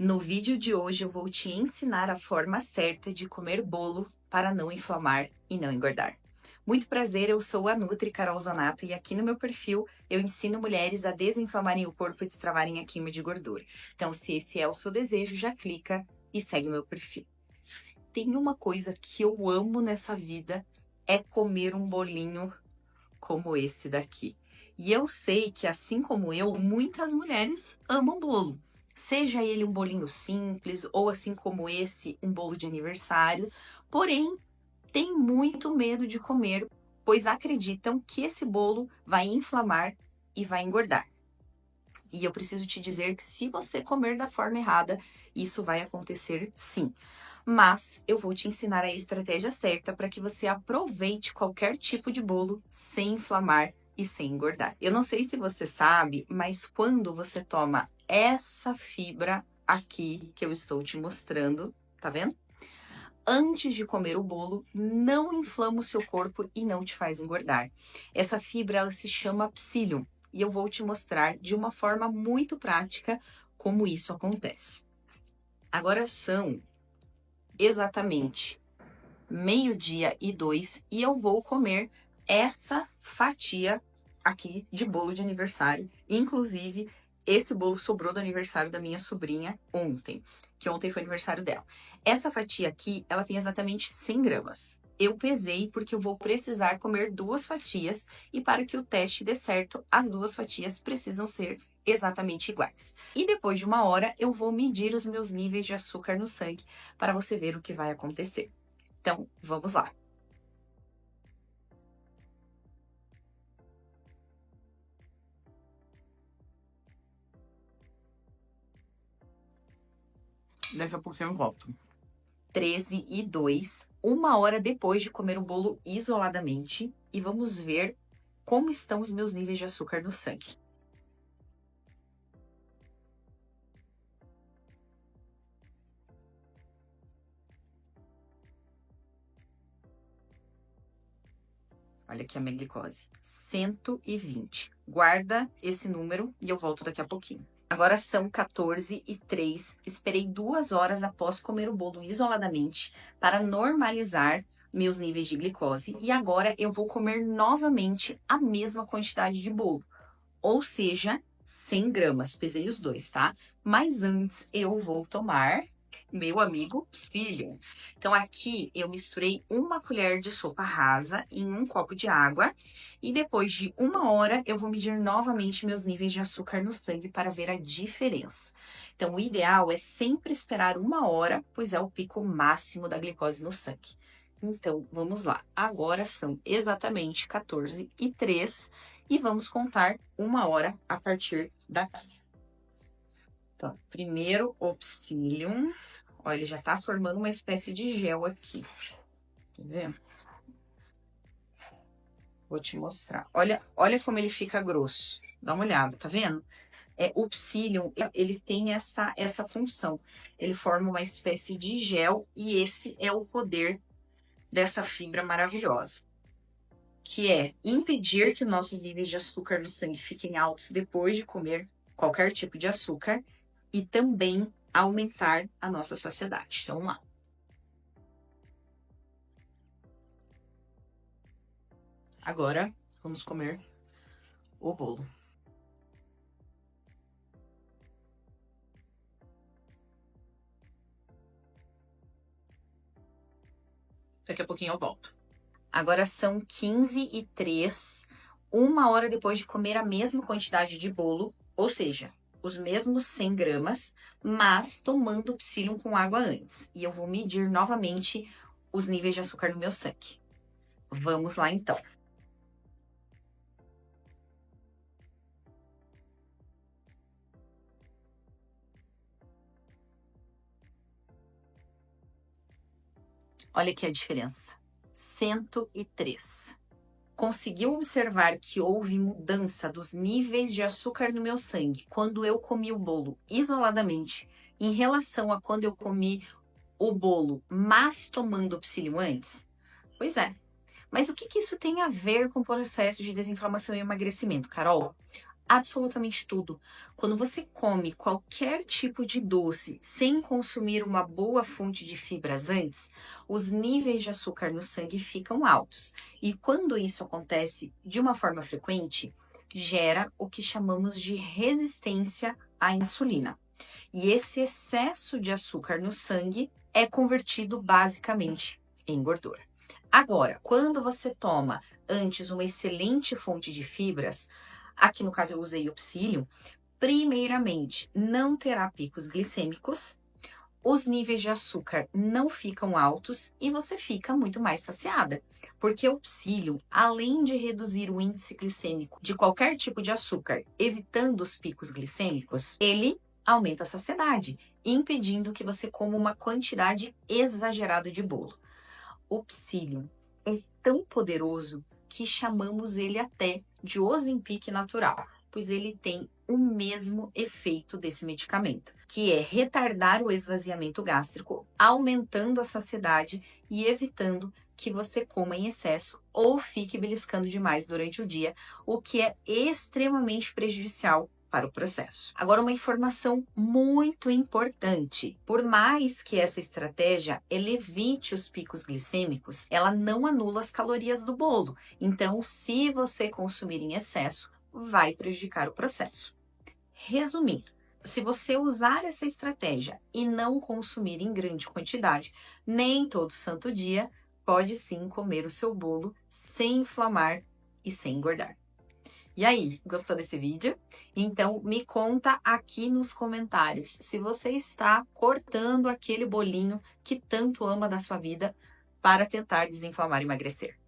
No vídeo de hoje eu vou te ensinar a forma certa de comer bolo para não inflamar e não engordar. Muito prazer, eu sou a Nutri Carol Zonato e aqui no meu perfil eu ensino mulheres a desinflamarem o corpo e destravarem a queima de gordura. Então, se esse é o seu desejo, já clica e segue o meu perfil. Se tem uma coisa que eu amo nessa vida é comer um bolinho como esse daqui. E eu sei que, assim como eu, muitas mulheres amam bolo. Seja ele um bolinho simples ou, assim como esse, um bolo de aniversário. Porém, tem muito medo de comer, pois acreditam que esse bolo vai inflamar e vai engordar. E eu preciso te dizer que se você comer da forma errada, isso vai acontecer sim. Mas eu vou te ensinar a estratégia certa para que você aproveite qualquer tipo de bolo sem inflamar e sem engordar. Eu não sei se você sabe, mas quando você toma essa fibra aqui que eu estou te mostrando, tá vendo? Antes de comer o bolo, não inflama o seu corpo e não te faz engordar. Essa fibra, ela se chama psyllium e eu vou te mostrar de uma forma muito prática como isso acontece. Agora são exatamente 12:02 e eu vou comer essa fatia aqui de bolo de aniversário. Inclusive, esse bolo sobrou do aniversário da minha sobrinha ontem, que ontem foi aniversário dela. Essa fatia aqui, ela tem exatamente 100 gramas. Eu pesei porque eu vou precisar comer 2 fatias e para que o teste dê certo, as 2 fatias precisam ser exatamente iguais. E depois de 1 hora, eu vou medir os meus níveis de açúcar no sangue para você ver o que vai acontecer. Então, vamos lá. Daqui a pouco eu volto. 13:02, 1 hora depois de comer o bolo isoladamente, e vamos ver como estão os meus níveis de açúcar no sangue. Olha aqui a minha glicose, 120. Guarda esse número e eu volto daqui a pouquinho. Agora são 14:03. Esperei 2 horas após comer o bolo isoladamente para normalizar meus níveis de glicose. E agora eu vou comer novamente a mesma quantidade de bolo, ou seja, 100 gramas. Pesei os dois, tá? Mas antes eu vou tomar meu amigo psyllium. Então aqui eu misturei 1 colher de sopa rasa em 1 copo de água e depois de 1 hora eu vou medir novamente meus níveis de açúcar no sangue para ver a diferença. Então o ideal é sempre esperar 1 hora, pois é o pico máximo da glicose no sangue. Então vamos lá, agora são exatamente 14:03 e vamos contar 1 hora a partir daqui. Então, primeiro o psyllium. Olha, ele já tá formando uma espécie de gel aqui. Tá vendo? Vou te mostrar. Olha como ele fica grosso. Dá uma olhada, tá vendo? O psyllium, ele tem essa função. Ele forma uma espécie de gel e esse é o poder dessa fibra maravilhosa, que é impedir que nossos níveis de açúcar no sangue fiquem altos depois de comer qualquer tipo de açúcar e também aumentar a nossa saciedade. Então, vamos lá. Agora, vamos comer o bolo. Daqui a pouquinho eu volto. Agora são 15:03, 1 hora depois de comer a mesma quantidade de bolo, ou seja, os mesmos 100 gramas, mas tomando o psyllium com água antes. E eu vou medir novamente os níveis de açúcar no meu sangue. Vamos lá, então. Olha aqui a diferença. 103. Conseguiu observar que houve mudança dos níveis de açúcar no meu sangue quando eu comi o bolo isoladamente em relação a quando eu comi o bolo, mas tomando o psyllium antes? Pois é. Mas o que isso tem a ver com o processo de desinflamação e emagrecimento, Carol? absolutamente tudo. Quando você come qualquer tipo de doce sem consumir uma boa fonte de fibras antes, os níveis de açúcar no sangue ficam altos. E quando isso acontece de uma forma frequente, gera o que chamamos de resistência à insulina. E esse excesso de açúcar no sangue é convertido basicamente em gordura. Agora, quando você toma antes uma excelente fonte de fibras, aqui no caso eu usei o psyllium, primeiramente não terá picos glicêmicos, os níveis de açúcar não ficam altos e você fica muito mais saciada. Porque o psyllium, além de reduzir o índice glicêmico de qualquer tipo de açúcar, evitando os picos glicêmicos, ele aumenta a saciedade, impedindo que você coma uma quantidade exagerada de bolo. O psyllium é tão poderoso que chamamos ele até de Ozempic natural, pois ele tem o mesmo efeito desse medicamento, que é retardar o esvaziamento gástrico, aumentando a saciedade e evitando que você coma em excesso ou fique beliscando demais durante o dia, o que é extremamente prejudicial para o processo. Agora, uma informação muito importante. Por mais que essa estratégia evite os picos glicêmicos, ela não anula as calorias do bolo. Então, se você consumir em excesso, vai prejudicar o processo. Resumindo, se você usar essa estratégia e não consumir em grande quantidade, nem todo santo dia, pode sim comer o seu bolo sem inflamar e sem engordar. E aí, gostou desse vídeo? Então me conta aqui nos comentários se você está cortando aquele bolinho que tanto ama da sua vida para tentar desinflamar e emagrecer.